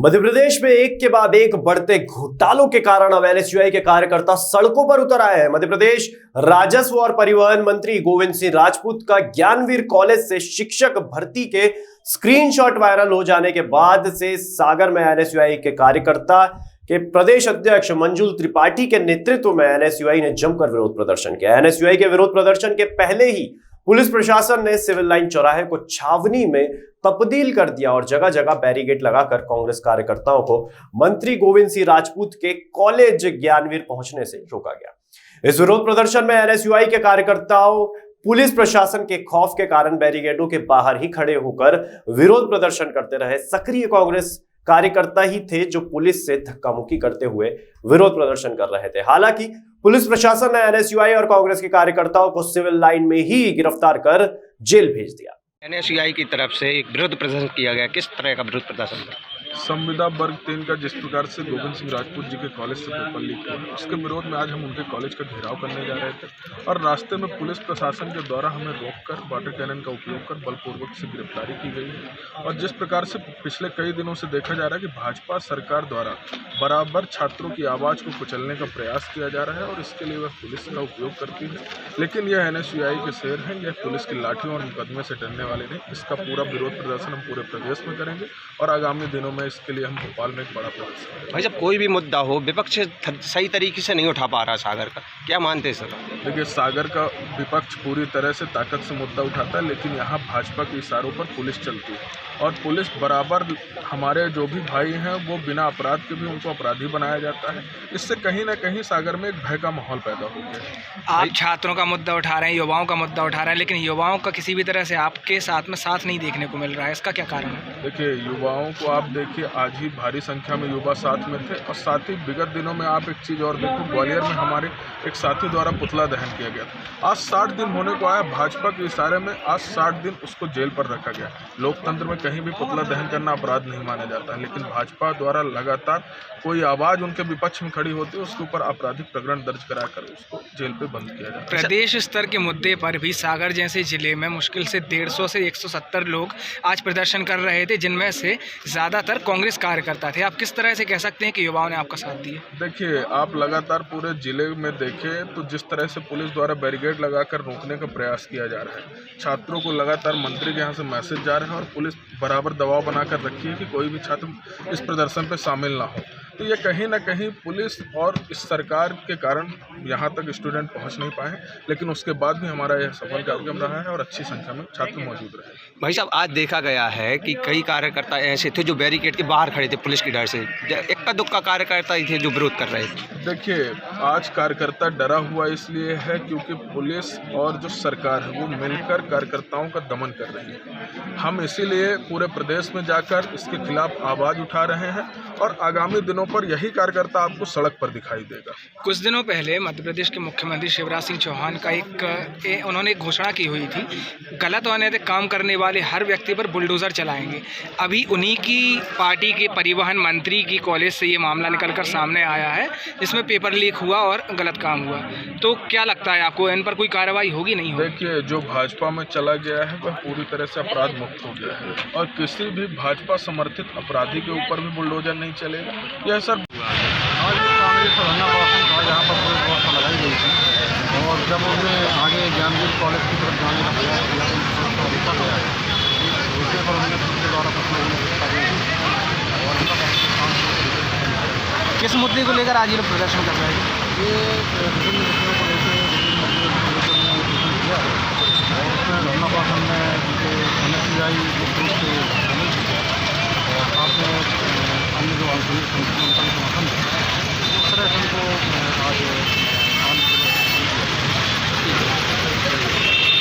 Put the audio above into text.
मध्य प्रदेश में एक के बाद एक बढ़ते घोटालों के कारण अब एनएसयूआई के कार्यकर्ता सड़कों पर उतर आए हैं। मध्य प्रदेश राजस्व और परिवहन मंत्री गोविंद सिंह राजपूत का ज्ञानवीर कॉलेज से शिक्षक भर्ती के स्क्रीनशॉट वायरल हो जाने के बाद से सागर में एनएसयूआई के कार्यकर्ता के प्रदेश अध्यक्ष मंजुल त्रिपाठी के नेतृत्व में एनएसयूआई ने जमकर विरोध प्रदर्शन किया। एनएसयूआई के विरोध प्रदर्शन के पहले ही पुलिस प्रशासन ने सिविल लाइन चौराहे को छावनी में तब्दील कर दिया और जगह जगह बैरिकेड लगाकर कांग्रेस कार्यकर्ताओं को मंत्री गोविंद सिंह राजपूत के कॉलेज ज्ञानवीर पहुंचने से रोका गया। इस विरोध प्रदर्शन में एनएसयूआई के कार्यकर्ताओं पुलिस प्रशासन के खौफ के कारण बैरिकेडों के बाहर ही खड़े होकर विरोध प्रदर्शन करते रहे। सक्रिय कांग्रेस कार्यकर्ता ही थे जो पुलिस से धक्का मुक्की करते हुए विरोध प्रदर्शन कर रहे थे। हालांकि पुलिस प्रशासन ने एनएसयूआई और कांग्रेस के कार्यकर्ताओं को सिविल लाइन में ही गिरफ्तार कर जेल भेज दिया। एनएसयूआई की तरफ से एक विरोध प्रदर्शन किया गया, किस तरह का विरोध प्रदर्शन था? संविदा वर्ग 3 का जिस प्रकार से गोविंद सिंह राजपूत जी के कॉलेज से पेपर लीक हुआ, उसके विरोध में आज हम उनके कॉलेज का घेराव करने जा रहे थे और रास्ते में पुलिस प्रशासन के द्वारा हमें रोककर वाटर कैनन का उपयोग कर बलपूर्वक से गिरफ्तारी की गई है। और जिस प्रकार से पिछले कई दिनों से देखा जा रहा है कि भाजपा सरकार द्वारा बराबर छात्रों की आवाज़ को कुचलने का प्रयास किया जा रहा है और इसके लिए वह पुलिस का उपयोग करती है। लेकिन यह एनएसयूआई के शेर हैं, यह पुलिस की लाठियों और मुकदमे से डरने वाले नहीं। इसका पूरा विरोध प्रदर्शन हम पूरे प्रदेश में करेंगे और आगामी दिनों में इसके लिए हम भोपाल में एक बड़ा प्रदर्शन करेंगे। भाई जब कोई भी मुद्दा हो विपक्ष सही तरीके से नहीं उठा पा रहा सागर का, क्या मानते हैं सर? देखिए, सागर का विपक्ष पूरी तरह से ताकत से मुद्दा उठाता है, लेकिन यहाँ भाजपा के इशारों पर पुलिस चलती है और पुलिस बराबर हमारे जो भी भाई हैं वो बिना अपराध के भी उनको अपराधी बनाया जाता है। इससे कहीं ना कहीं सागर में एक भय का माहौल पैदा हो गया। आप छात्रों का मुद्दा उठा रहे हैं, युवाओं का मुद्दा उठा रहे हैं, लेकिन युवाओं का किसी भी तरह से आपके साथ में साथ नहीं देखने को मिल रहा है, इसका क्या कारण है? देखिए, युवाओं को आप देखिए, आज ही भारी संख्या में युवा साथ में थे और साथ ही विगत दिनों में आप एक चीज़ और देखो, ग्वालियर में हमारे एक साथी द्वारा पुतला दहन किया गया था। आज 60 दिन होने को आया, भाजपा के इशारे में आज 60 दिन उसको जेल पर रखा गया। लोकतंत्र में कहीं भी पुतला दहन करना अपराध नहीं माना जाता है, लेकिन भाजपा द्वारा लगातार कोई आवाज़ उनके विपक्ष में खड़ी होती है उसके ऊपर आपराधिक प्रकरण दर्ज कराकर उसको जेल पे बंद किया जाता है। प्रदेश स्तर के मुद्दे पर भी सागर जैसे जिले में मुश्किल से 150 से 170 लोग आज प्रदर्शन कर रहे थे, जिनमें से ज़्यादातर कांग्रेस कार्यकर्ता थे। आप किस तरह से कह सकते हैं कि युवाओं ने आपका साथ दिया? देखिए, आप लगातार पूरे जिले में देखें तो जिस तरह से पुलिस द्वारा बैरिकेड लगाकर रोकने का प्रयास किया जा रहा है, छात्रों को लगातार मंत्री के यहाँ से मैसेज जा रहे हैं और पुलिस बराबर दबाव बनाकर रखी है कि कोई भी छात्र इस प्रदर्शन पर शामिल ना हो। तो ये कहीं ना कहीं पुलिस और इस सरकार के कारण यहाँ तक स्टूडेंट पहुँच नहीं पाए, लेकिन उसके बाद भी हमारा यह सफल कार्यक्रम रहा है और अच्छी संख्या में छात्र मौजूद रहे। भाई साहब, आज देखा गया है कि कई कार्यकर्ता ऐसे थे जो बैरिकेड के बाहर खड़े थे पुलिस की डर से, इक्का दुक्का कार्यकर्ता ही थे जो विरोध कर रहे थे। देखिए, आज कार्यकर्ता डरा हुआ इसलिए है क्योंकि पुलिस और जो सरकार है वो मिलकर कार्यकर्ताओं का दमन कर रही है। हम इसीलिए पूरे प्रदेश में जाकर इसके खिलाफ आवाज़ उठा रहे हैं और आगामी दिनों पर यही कार्यकर्ता आपको सड़क पर दिखाई देगा। कुछ दिनों पहले मध्य प्रदेश के मुख्यमंत्री शिवराज सिंह चौहान का उन्होंने एक घोषणा की हुई थी, गलत और अनैतिक काम करने वाले हर व्यक्ति पर बुलडोजर चलाएंगे। अभी उन्हीं की पार्टी के परिवहन मंत्री की कॉलेज से ये मामला निकलकर सामने आया है, जिसमें पेपर लीक हुआ और गलत काम हुआ। तो क्या लगता है आपको, इन पर कोई कार्रवाई होगी नहीं होगी? देखिए, जो भाजपा में चला गया है वह पूरी तरह से अपराध मुक्त हो गया है और किसी भी भाजपा समर्थित अपराधी के ऊपर भी बुलडोजर नहीं चलेगा। यह सर आज कांग्रेस का धरना था, जहाँ पर पुलिस व्यवस्था लगाई गई थी और जब उन्हें आगे ज्ञानवीर कॉलेज की तरफ जाने का प्रयास किया तो उसको रोका गया है। उसके पर उनके द्वारा कुछ लोगों ने शिक्षा दी थी और किस मुद्दे को लेकर आज ये लोग प्रदर्शन कर रहे हैं? ये विभिन्न विषयों को लेकर विभिन्न मुद्दों को लेकर किया है और उसमें धरना प्रदर्शन में एनएसयूआई मुख्य रूप से शामिल किया और साथ में अन्य जो आंदोलन उनका भी समर्थन है। इस तरह से उनको आज